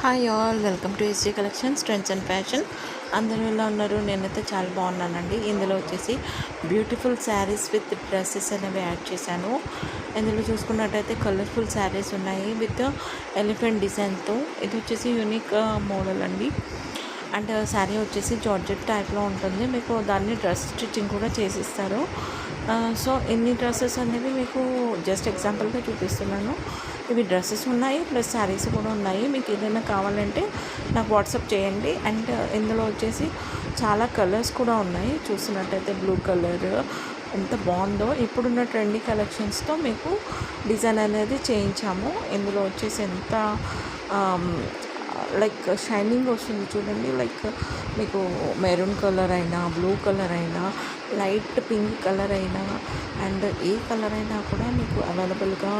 Hi all, welcome to SG collections trends and fashion. అందరూ ఎలా ఉన్నారు? నేనైతే చాలా బాగున్నానండి. ఇందులో వచ్చేసి బ్యూటిఫుల్ శారీస్ విత్ డ్రెస్సెస్ అనేవి యాడ్ చేశాను. ఇందులో చూసుకున్నట్టయితే కలర్ఫుల్ శారీస్ ఉన్నాయి విత్ ఎలిఫెంట్ డిజైన్తో. ఇది వచ్చేసి యూనిక్ మోడల్ అండి. అండ్ శారీ వచ్చేసి జార్జెట్ టైప్లో ఉంటుంది. మీకు దాన్ని డ్రెస్ స్టిచ్చింగ్ కూడా చేసిస్తారు. సో ఎన్ని డ్రెస్సెస్ అనేవి మీకు జస్ట్ ఎగ్జాంపుల్గా చూపిస్తున్నాను. ఇవి డ్రెస్సెస్ ఉన్నాయి ప్లస్ శారీస్ కూడా ఉన్నాయి. మీకు ఏదైనా కావాలంటే నాకు వాట్సాప్ చేయండి. అండ్ ఇందులో వచ్చేసి చాలా కలర్స్ కూడా ఉన్నాయి. చూస్తున్నట్టయితే బ్లూ కలర్ ఎంత బాగుందో. ఇప్పుడున్న ట్రెండీ కలెక్షన్స్తో మీకు డిజైన్ అనేది చేయించాము. ఇందులో వచ్చేసి ఎంత లైక్ షైనింగ్ వస్తుంది చూడండి. లైక్ మీకు మెరూన్ కలర్ అయినా, బ్లూ కలర్ అయినా, లైట్ పింక్ కలర్ అయినా, అండ్ ఏ కలర్ అయినా కూడా మీకు అవైలబుల్గా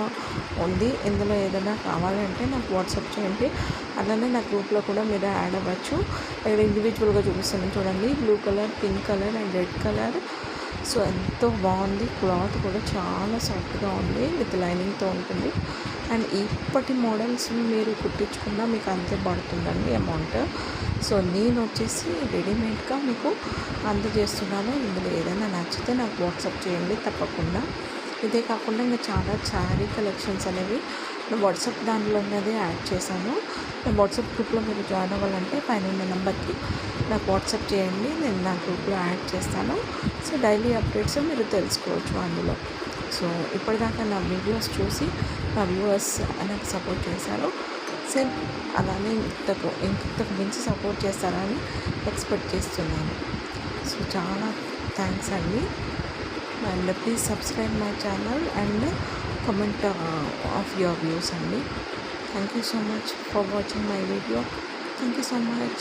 ఉంది. ఇందులో ఏదైనా కావాలంటే నాకు వాట్సాప్ చేయండి. అలానే నా గ్రూప్లో కూడా మీరు యాడ్ అవ్వచ్చు. ఇక్కడ ఇండివిజువల్గా చూపిస్తున్నాను చూడండి. Blue colour, pink colour and red colour. So ఎంతో బాగుంది. క్లాత్ కూడా చాలా సాఫ్ట్గా ఉంది, విత్ లైనింగ్తో ఉంటుంది. అండ్ ఇప్పటి మోడల్స్ మీరు కుట్టించుకున్నా మీకు అంతే పడుతుందండి అమౌంట్. సో నేను వచ్చేసి రెడీమేడ్గా మీకు అందజేస్తున్నాను. ఇందులో ఏదైనా నచ్చితే నాకు వాట్సాప్ చేయండి తప్పకుండా. ఇదే కాకుండా ఇంకా చాలా శారీ కలెక్షన్స్ అనేవి వాట్సాప్ దాంట్లో ఉన్నది యాడ్ చేశాను. వాట్సాప్ గ్రూప్లో మీరు జాయిన్ అవ్వాలంటే పైన ఉన్న నెంబర్కి నాకు వాట్సాప్ చేయండి. నేను నా గ్రూప్లో యాడ్ చేస్తాను. సో డైలీ అప్డేట్స్ మీరు తెలుసుకోవచ్చు అందులో. సో ఇప్పటిదాకా నా వీడియోస్ చూసి నా వ్యూవర్స్ నాకు సపోర్ట్ చేశారు. సేమ్ అలానే ఇంతకు మించి సపోర్ట్ చేస్తారని ఎక్స్పెక్ట్ చేస్తున్నాను. సో చాలా థ్యాంక్స్ అండి. And please subscribe my channel and comment of your views అండి. Thank you so much for watching my video. Thank you so much.